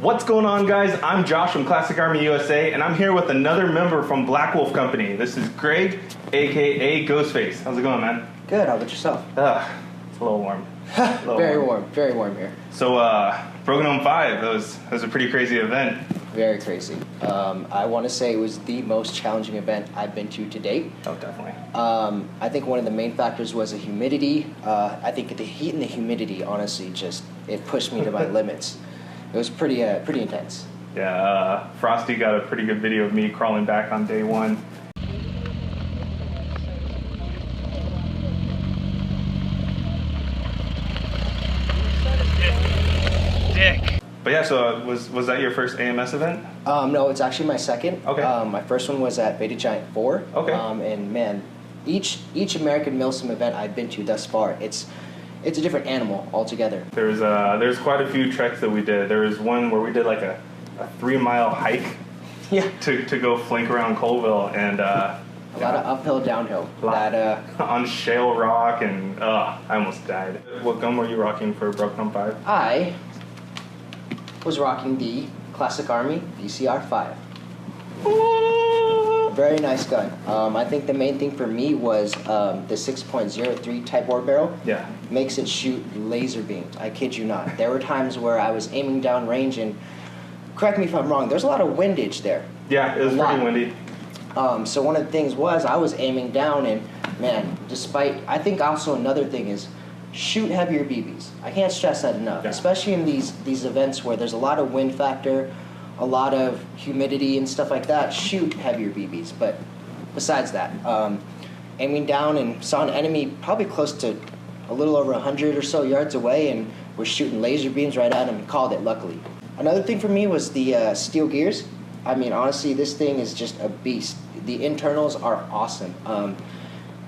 What's going on, guys? I'm Josh from Classic Army USA, and I'm here with another member from Black Wolf Company. This is Greg, aka Ghostface. How's it going, man? Good. How about yourself? It's a little warm. Very warm here. So, Broken Home 5, that was a pretty crazy event. Very crazy. I want to say it was the most challenging event I've been to date. Oh, definitely. I think one of the main factors was the humidity. I think the heat and the humidity, honestly, it pushed me to my limits. It was pretty intense. Yeah, Frosty got a pretty good video of me crawling back on day one. Dick. But yeah, so was that your first AMS event? No, it's actually my second. Okay. My first one was at Beta Giant 4. Okay. And man, each American Milsim event I've been to thus far, it's a different animal altogether. There's quite a few treks that we did. There was one where we did like a 3-mile hike. Yeah. To go flank around Colville and a lot of uphill, downhill. On shale rock, and I almost died. What gun were you rocking for Broken Home 5? I was rocking the Classic Army VCR 5. Very nice gun. I think the main thing for me was the 6.03 Type bore barrel. Yeah. Makes it shoot laser beams. I kid you not. There were times where I was aiming down range, and correct me if I'm wrong, there's a lot of windage there. Yeah, it was pretty windy. So one of the things was I was aiming down, and man, I think also another thing is shoot heavier BBs. I can't stress that enough, especially in these events where there's a lot of wind factor, a lot of humidity and stuff like that. Shoot heavier BBs. But besides that, aiming down and saw an enemy probably close to a little over 100 or so yards away, and we're shooting laser beams right at him and called it, luckily. Another thing for me was the steel gears. I mean, honestly, this thing is just a beast. The internals are awesome.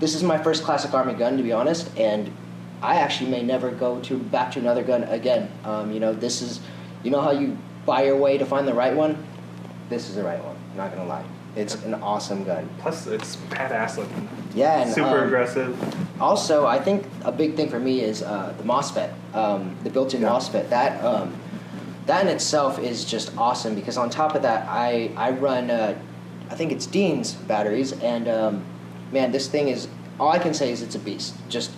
This is my first Classic Army gun, to be honest, and I actually may never go back to another gun again. This is, how you buy your way to find the right one? This is the right one, I'm not gonna lie. It's an awesome gun. Plus, it's badass looking. Yeah, and super aggressive. Also, I think a big thing for me is the MOSFET, the built-in MOSFET. That in itself is just awesome, because on top of that, I run, I think it's Dean's batteries, and man, this thing is, all I can say is it's a beast. Just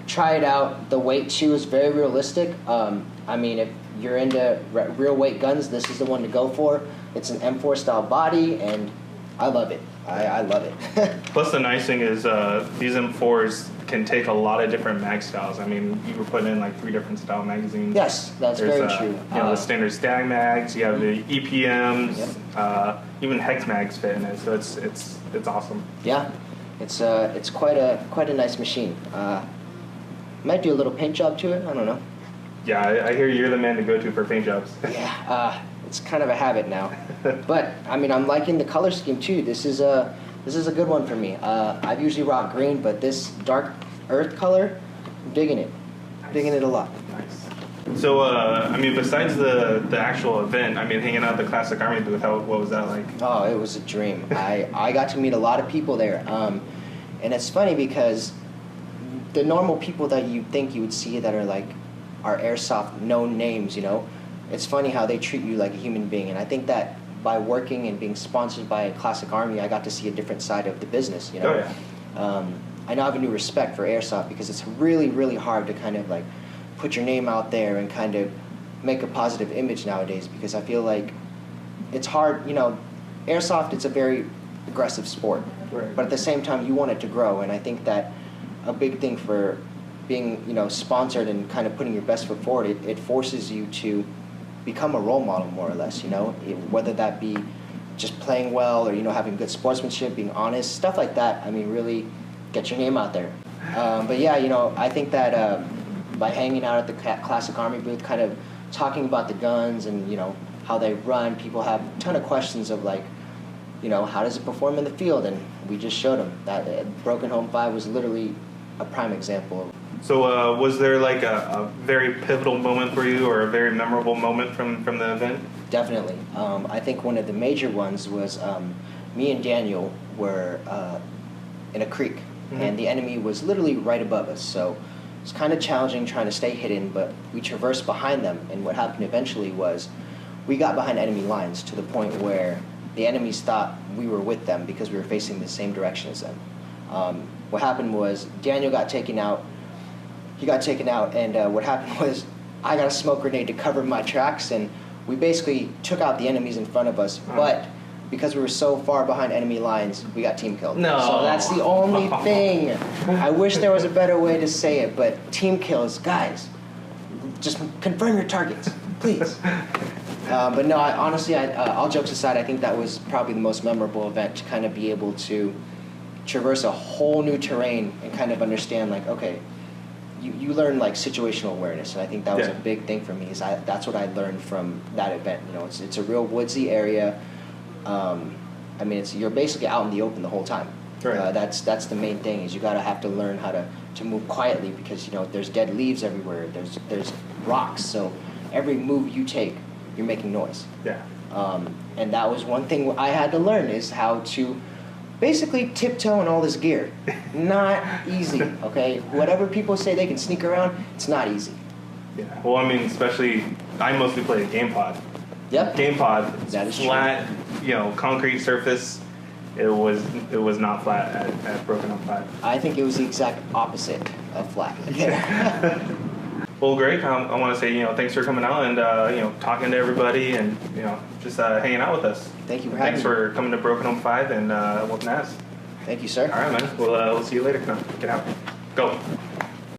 try it out. The weight too is very realistic. I mean, if you're into real weight guns, this is the one to go for. It's an M4 style body, and I love it. I love it. Plus, the nice thing is these M4s can take a lot of different mag styles. I mean, you were putting in like 3 different style magazines. Yes, that's very true. The standard stag mags. You have the EPMs. Even hex mags fit in it. So it's awesome. Yeah, it's quite a nice machine. Might do a little paint job to it. I don't know. Yeah, I hear you're the man to go to for paint jobs. Yeah, it's kind of a habit now. But I mean, I'm liking the color scheme too. This is a good one for me. I've usually rock green, but this dark earth color, I'm digging it. I'm digging it a lot. Nice. So, I mean, besides the actual event, I mean, hanging out at the Classic Army booth, what was that like? Oh, it was a dream. I got to meet a lot of people there. And it's funny because the normal people that you think you would see that are airsoft known names, it's funny how they treat you like a human being. And I think that by working and being sponsored by Classic Army, I got to see a different side of the business, Oh, yeah. I now have a new respect for airsoft, because it's really, really hard to kind of put your name out there and kind of make a positive image nowadays, because I feel like it's hard, airsoft, it's a very aggressive sport. Right. But at the same time, you want it to grow, and I think that a big thing for being, sponsored and kind of putting your best foot forward, it forces you to become a role model, more or less, whether that be just playing well or, having good sportsmanship, being honest, stuff like that. I mean, really get your name out there. But yeah, I think that by hanging out at the Classic Army booth, kind of talking about the guns and, how they run, people have a ton of questions of how does it perform in the field? And we just showed them that Broken Home 5 was literally a prime example. So was there a very pivotal moment for you, or a very memorable moment from the event? Definitely. I think one of the major ones was me and Daniel were in a creek, and the enemy was literally right above us. So it's kind of challenging trying to stay hidden, but we traversed behind them, and what happened eventually was we got behind enemy lines to the point where the enemies thought we were with them because we were facing the same direction as them. What happened was Daniel got taken out. He got taken out, and what happened was I got a smoke grenade to cover my tracks, and we basically took out the enemies in front of us, but because we were so far behind enemy lines, we got team killed. No. So that's the only thing. I wish there was a better way to say it, but team kills, guys, just confirm your targets, please. But no, honestly, all jokes aside, I think that was probably the most memorable event, to kind of be able to traverse a whole new terrain and kind of understand, like, okay, you learn like situational awareness, and I think that was a big thing for me. That's what I learned from that event. You know, it's a real woodsy area. I mean, you're basically out in the open the whole time. Right. That's the main thing, is you gotta have to learn how to move quietly, because you know there's dead leaves everywhere. There's rocks, so every move you take, you're making noise. Yeah. And that was one thing I had to learn, is how to basically tiptoe in all this gear. Not easy, okay? Whatever people say they can sneak around, it's not easy. Yeah. Well, I mean, especially I mostly played game pod. Yep. Game pod. That is flat, you know, concrete surface. It was not flat at Broken Up 5. I think it was the exact opposite of flat. Well, Greg, I want to say, you know, thanks for coming out and, you know, talking to everybody and, you know, just hanging out with us. Thank you for having me. Thanks for coming to Broken Home 5 and whooping ass. Thank you, sir. All right, man. We'll see you later. Come on, get out. Go.